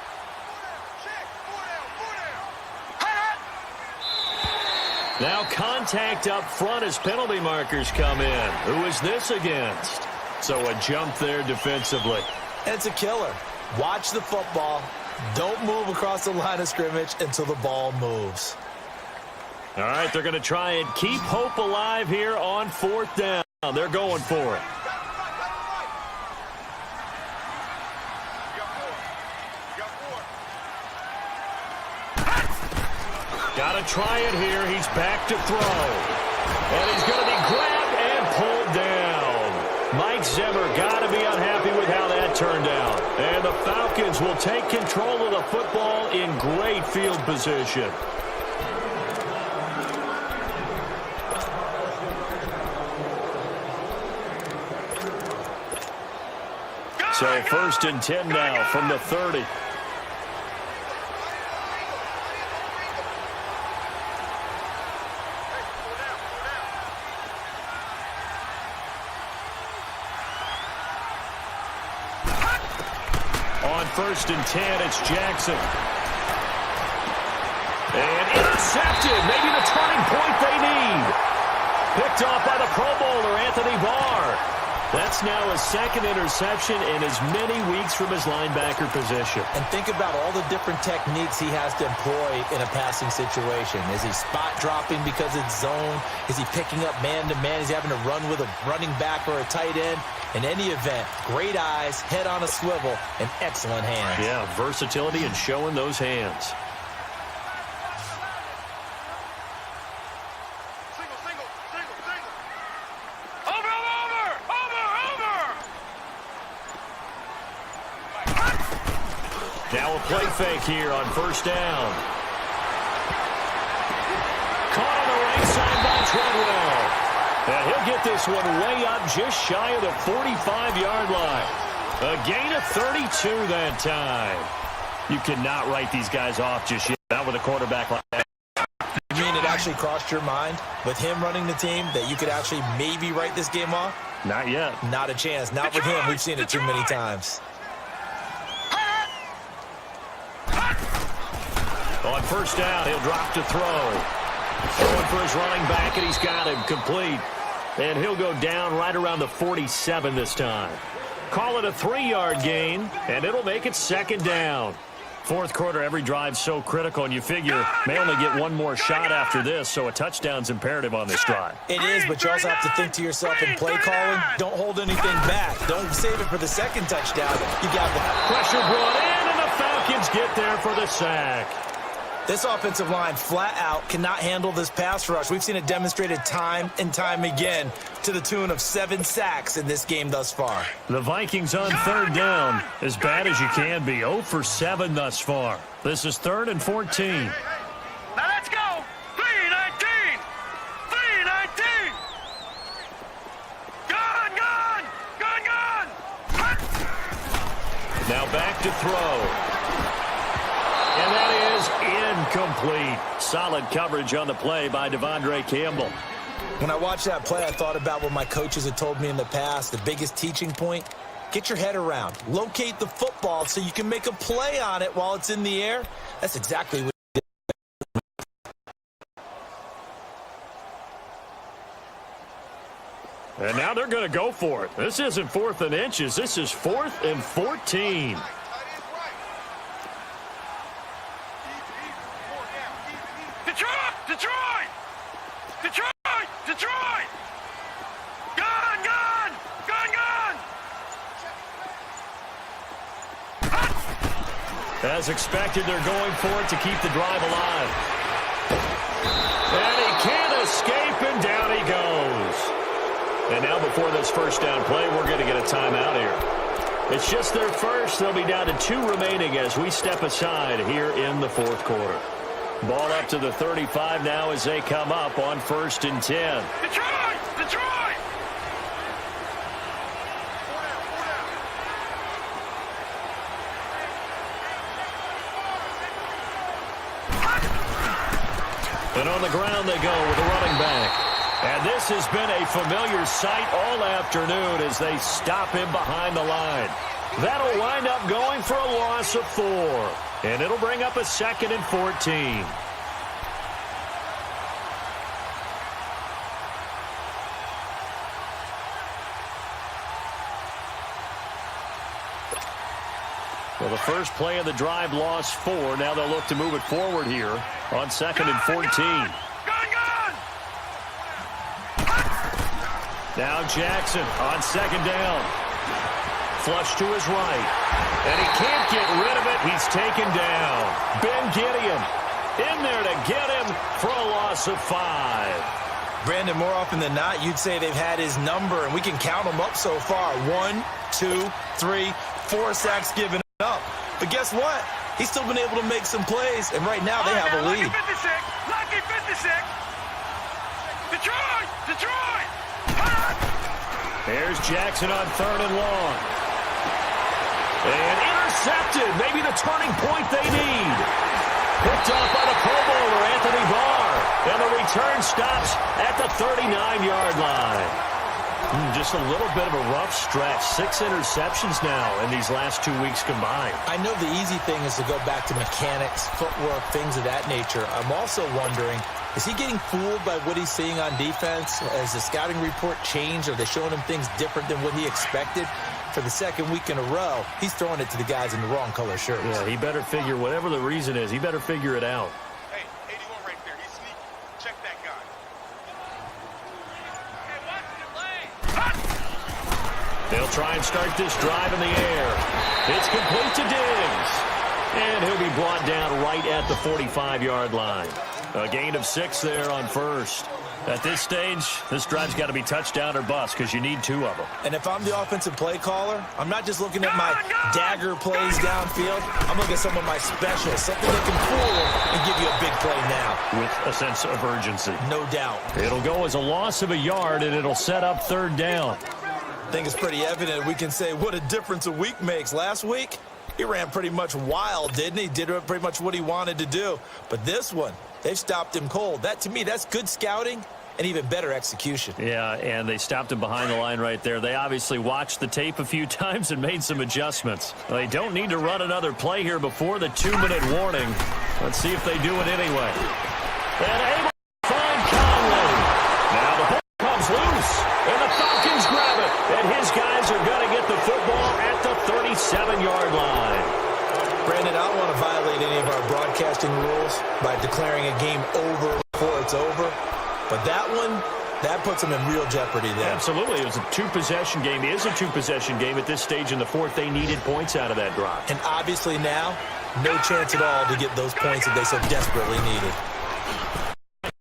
Now contact up front as penalty markers come in. Who is this against? So a jump there defensively. And it's a killer. Watch the football. Don't move across the line of scrimmage until the ball moves. All right, they're going to try and keep hope alive here on 4th down. They're going for it. Got to try it here. He's back to throw. And he's going to be grabbed and pulled down. Mike Zimmer got to be unhappy with how that turned out. And the Falcons will take control of the football in great field position. So 1st and 10 now from the 30. On 1st and 10, it's Jackson. And intercepted. Maybe the turning point they need. Picked off by the Pro Bowler, Anthony Barr. That's now his 2nd interception in as many weeks from his linebacker position. And think about all the different techniques he has to employ in a passing situation. Is he spot dropping because it's zone? Is he picking up man-to-man? Is he having to run with a running back or a tight end? In any event, great eyes, head on a swivel, and excellent hands. Yeah, versatility and showing those hands. Now a play fake here on 1st down. Caught on the right side by Treadwell. And he'll get this one way up just shy of the 45-yard line. A gain of 32 that time. You cannot write these guys off just yet. Not with a quarterback like that. You mean it actually crossed your mind with him running the team that you could actually maybe write this game off? Not yet. Not a chance. Not with him. We've seen it too many times. On 1st down, he'll drop to throw. Going for his running back, and he's got him complete. And he'll go down right around the 47 this time. Call it a 3-yard gain, and it'll make it 2nd down. 4th quarter, every drive so critical, and you figure may only get one more shot after this, so a touchdown's imperative on this drive. It is, but you also have to think to yourself in play calling, don't hold anything back. Don't save it for the 2nd touchdown. You got the pressure brought in, and the Falcons get there for the sack. This offensive line flat out cannot handle this pass rush. We've seen it demonstrated time and time again to the tune of 7 sacks in this game thus far. The Vikings on 3rd down, as bad as you can be, 0 for 7 thus far. This is 3rd and 14. Now let's go! 3-19! 3-19! Gone! Now back to throw. And that is incomplete. Solid coverage on the play by Devondre Campbell. When I watched that play, I thought about what my coaches had told me in the past. The biggest teaching point, get your head around. Locate the football so you can make a play on it while it's in the air. That's exactly what he did. And now they're going to go for it. This isn't 4th and inches. This is 4th and 14. Detroit! Detroit! Detroit! Detroit! Gun! Gun! Gun! Gun! As expected, they're going for it to keep the drive alive. And he can't escape, and down he goes. And now before this first down play, we're going to get a timeout here. It's just their first. They'll be down to 2 remaining as we step aside here in the 4th quarter. Ball up to the 35 now as they come up on 1st and 10. Detroit! Detroit! And on the ground they go with the running back. And this has been a familiar sight all afternoon as they stop him behind the line. That'll wind up going for a loss of 4. And it'll bring up a 2nd and 14. Well, the first play of the drive lost 4. Now they'll look to move it forward here on 2nd and 14. Gun! Gun! Now Jackson on 2nd down. Flush to his right. And he can't get rid of it. He's taken down. Ben Gideon in there to get him for a loss of 5. Brandon, more often than not, you'd say they've had his number, and we can count them up so far. 1, 2, 3, 4 sacks given up. But guess what? He's still been able to make some plays, and right now they have a lead. Lucky 56! Lucky 56! Detroit! Detroit! There's Jackson on 3rd and long. And intercepted. Maybe the turning point they need. Picked off by the Pro Bowler, Anthony Barr. And the return stops at the 39-yard line. Just a little bit of a rough stretch. 6 interceptions now in these last 2 weeks combined. I know the easy thing is to go back to mechanics, footwork, things of that nature. I'm also wondering, is he getting fooled by what he's seeing on defense? Has the scouting report changed? Are they showing him things different than what he expected? For the 2nd week in a row, he's throwing it to the guys in the wrong color shirts. Yeah, he better figure, whatever the reason is, he better figure it out. Hey, 81 right there. He's sneaky. Check that guy. Hey, watch the play. They'll try and start this drive in the air. It's complete to Diggs. And he'll be brought down right at the 45-yard line. A gain of 6 there on 1st. At this stage, this drive's got to be touchdown or bust because you need 2 of them. And if I'm the offensive play caller, I'm not just looking at my dagger plays downfield. I'm looking at some of my specials, something that can fool them and give you a big play now. With a sense of urgency. No doubt. It'll go as a loss of a yard, and it'll set up 3rd down. I think it's pretty evident we can say what a difference a week makes. Last week, he ran pretty much wild, didn't he? Did pretty much what he wanted to do. But this one, they've stopped him cold. That, to me, that's good scouting and even better execution. Yeah, and they stopped him behind the line right there. They obviously watched the tape a few times and made some adjustments. They don't need to run another play here before the 2-minute warning. Let's see if they do it anyway. And able to find Conley. Now the ball comes loose, and the Falcons grab it. And his guys are going to get the football at the 37-yard line. Brandon, I don't want to violate any of our broadcasting rules by declaring a game over before it's over. But that one, that puts them in real jeopardy there. Absolutely. It was a 2-possession game. It is a 2-possession game at this stage in the 4th. They needed points out of that drive. And obviously now, no chance at all to get those points that they so desperately needed.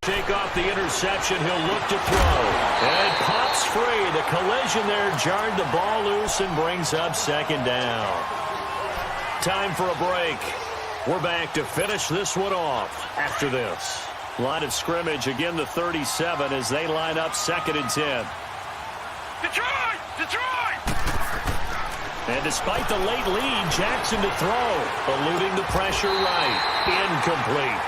Shake off the interception. He'll look to throw. And it pops free. The collision there jarred the ball loose and brings up 2nd down. Time for a break. We're back to finish this one off after this. Line of scrimmage, again the 37 as they line up 2nd and 10. Detroit! Detroit! And despite the late lead, Jackson to throw. Eluding the pressure right. Incomplete.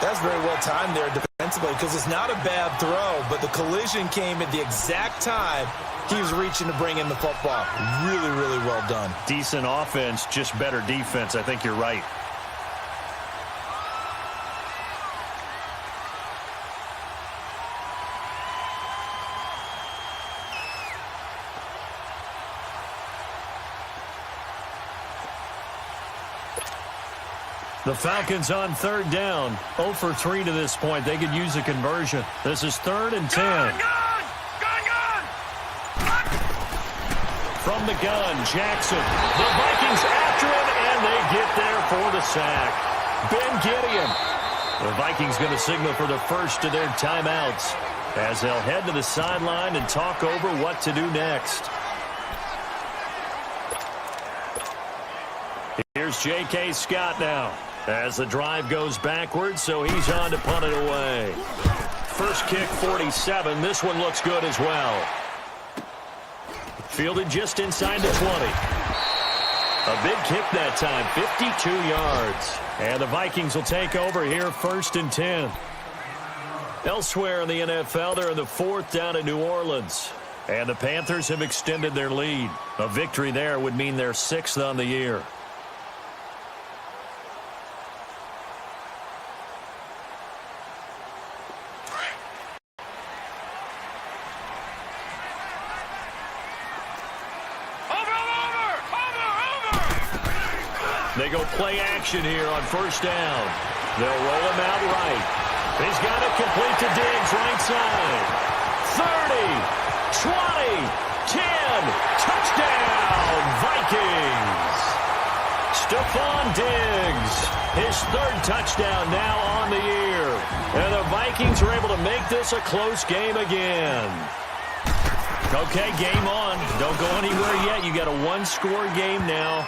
That's very well timed there defensively. because it's not a bad throw, but the collision came at the exact time he was reaching to bring in the football. Really, really well done. Decent offense, just better defense. I think you're right. The Falcons on third down. 0 for 3 to this point. They could use a conversion. This is 3rd and 10. Gun! From the gun, Jackson. The Vikings after him, and they get there for the sack. Ben Gideon. The Vikings going to signal for the first of their timeouts as they'll head to the sideline and talk over what to do next. Here's J.K. Scott now as the drive goes backwards, so he's on to punt it away. First kick, 47. This one looks good as well. Fielded just inside the 20. A big kick that time, 52 yards. And the Vikings will take over here, 1st and 10. Elsewhere in the NFL, they're in the 4th down in New Orleans. And the Panthers have extended their lead. A victory there would mean they're 6th on the year. They go play action here on 1st down. They'll roll him out right. He's got it complete to Diggs, right side. 30, 20, 10, touchdown, Vikings. Stephon Diggs, his 3rd touchdown now on the year. And the Vikings are able to make this a close game again. Okay, game on. Don't go anywhere yet. You got a 1-score game now.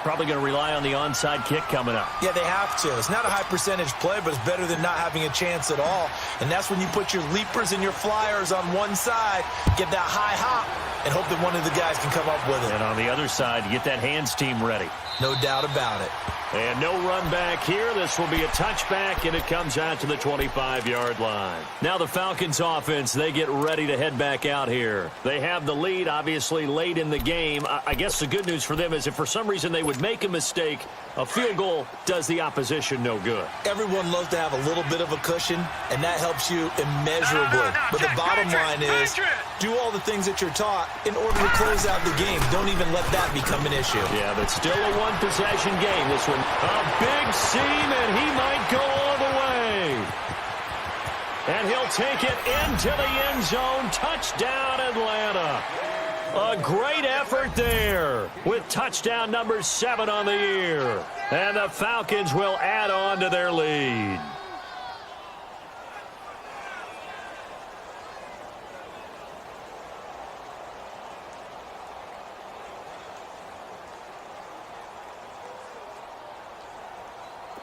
Probably going to rely on the onside kick coming up. Yeah, they have to. It's not a high percentage play, but it's better than not having a chance at all. And that's when you put your leapers and your flyers on one side, get that high hop, and hope that one of the guys can come up with it. And on the other side, you get that hands team ready. No doubt about it. And no run back here. This will be a touchback, and it comes out to the 25-yard line. Now the Falcons offense, they get ready to head back out here. They have the lead, obviously, late in the game. I guess the good news for them is if for some reason they would make a mistake, a field goal does the opposition no good. Everyone loves to have a little bit of a cushion, and that helps you immeasurably. But the bottom line is, do all the things that you're taught in order to close out the game. Don't even let that become an issue. Yeah, but still a one-possession game, this one. A big seam, and he might go all the way. And he'll take it into the end zone. Touchdown, Atlanta. A great effort there with touchdown number 7 on the year. And the Falcons will add on to their lead.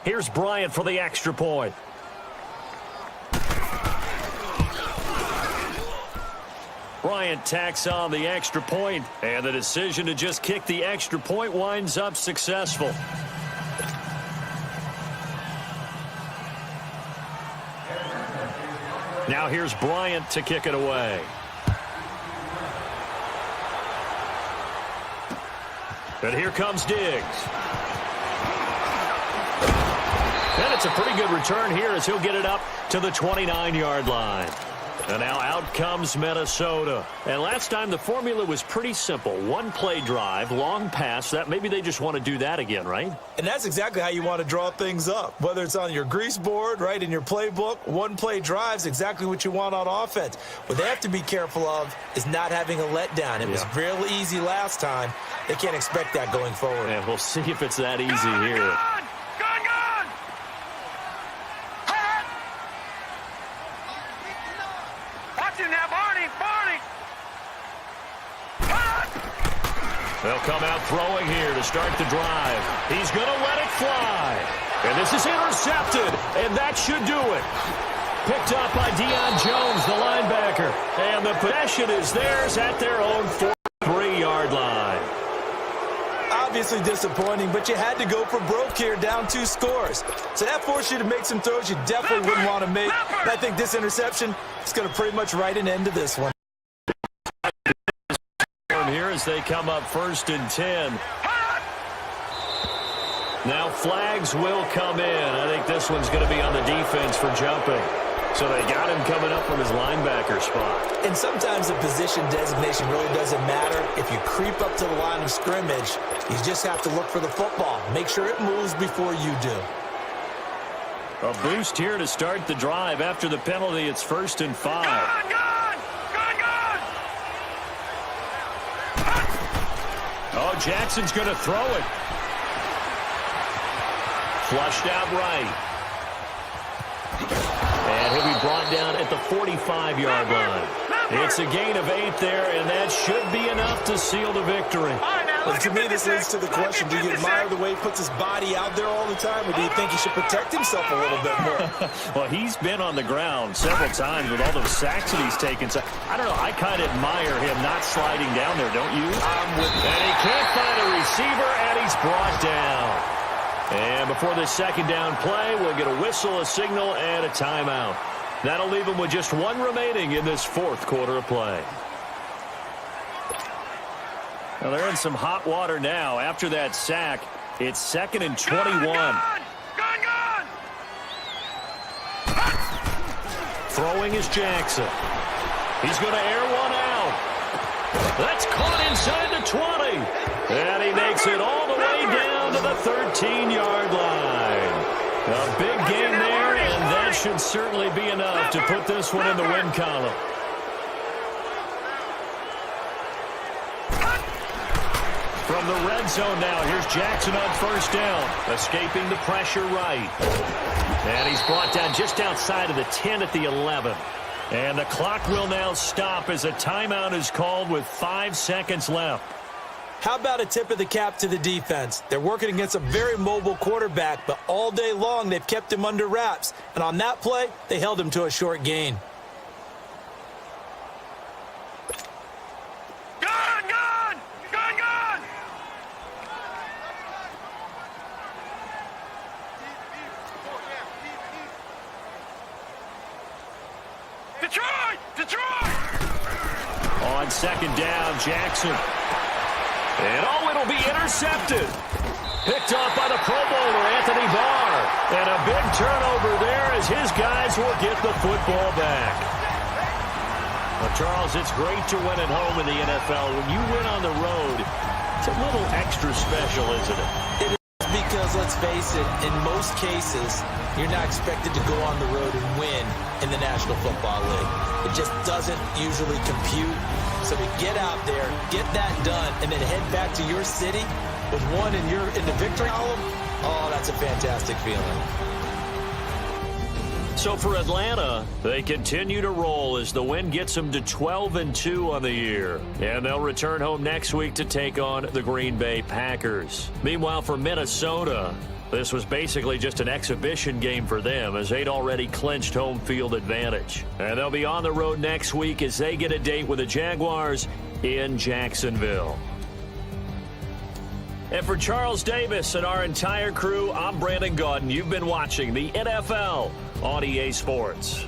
Here's Bryant for the extra point. Bryant tacks on the extra point, and the decision to just kick the extra point winds up successful. Now here's Bryant to kick it away. And here comes Diggs. And it's a pretty good return here as he'll get it up to the 29-yard line. And now out comes Minnesota. And last time the formula was pretty simple. One-play drive, long pass. That maybe they just want to do that again, right? And that's exactly how you want to draw things up. Whether it's on your grease board, right, in your playbook, one-play drive's exactly what you want on offense. What they have to be careful of is not having a letdown. It was real easy last time. They can't expect that going forward. And we'll see if it's that easy here. They'll come out throwing here to start the drive. He's going to let it fly. And this is intercepted, and that should do it. Picked up by Deion Jones, the linebacker. And the possession is theirs at their own 43-yard line. obviously disappointing, but you had to go for broke here, down 2 scores. So that forced you to make some throws you definitely wouldn't want to make. And I think this interception is going to pretty much write an end to this one. Here as they come up 1st and 10. Now flags will come in. I think this one's going to be on the defense for jumping. So they got him coming up from his linebacker spot. And sometimes the position designation really doesn't matter. If you creep up to the line of scrimmage, you just have to look for the football. Make sure it moves before you do. A boost here to start the drive. After the penalty, it's 1st and 5. Oh, Jackson's going to throw it. Flushed out right. And he'll be brought down at the 45-yard line. It's a gain of 8 there, and that should be enough to seal the victory. Well, to me, this leads to the question, do you admire the way he puts his body out there all the time, or do you think he should protect himself a little bit more? Well, he's been on the ground several times with all those sacks that he's taken. So, I don't know, I kind of admire him not sliding down there, don't you? I'm with you. And he can't find a receiver, and he's brought down. And before this second down play, we'll get a whistle, a signal, and a timeout. That'll leave him with just 1 remaining in this 4th quarter of play. Well, they're in some hot water now. After that sack, it's 2nd and 21. Throwing is Jackson. He's going to air one out. That's caught inside the 20. And he makes it all the way down to the 13-yard line. A big gain there, and that should certainly be enough to put this one in the win column. From the red zone now, here's Jackson on 1st down, escaping the pressure right. And he's brought down just outside of the 10 at the 11. And the clock will now stop as a timeout is called with 5 seconds left. How about a tip of the cap to the defense? They're working against a very mobile quarterback, but all day long they've kept him under wraps. And on that play, they held him to a short gain. Detroit! On 2nd down, Jackson. And it'll be intercepted. Picked off by the Pro Bowler, Anthony Barr. And a big turnover there as his guys will get the football back. Well, Charles, it's great to win at home in the NFL. When you win on the road, it's a little extra special, isn't it? It is, because, let's face it, in most cases, you're not expected to go on the road and win in the National Football League. It just doesn't usually compute. So to get out there, get that done, and then head back to your city with one in the victory column, oh, that's a fantastic feeling. So for Atlanta, they continue to roll as the win gets them to 12-2 on the year. And they'll return home next week to take on the Green Bay Packers. Meanwhile, for Minnesota, this was basically just an exhibition game for them as they'd already clinched home field advantage. And they'll be on the road next week as they get a date with the Jaguars in Jacksonville. And for Charles Davis and our entire crew, I'm Brandon Gaudin. You've been watching the NFL on EA Sports.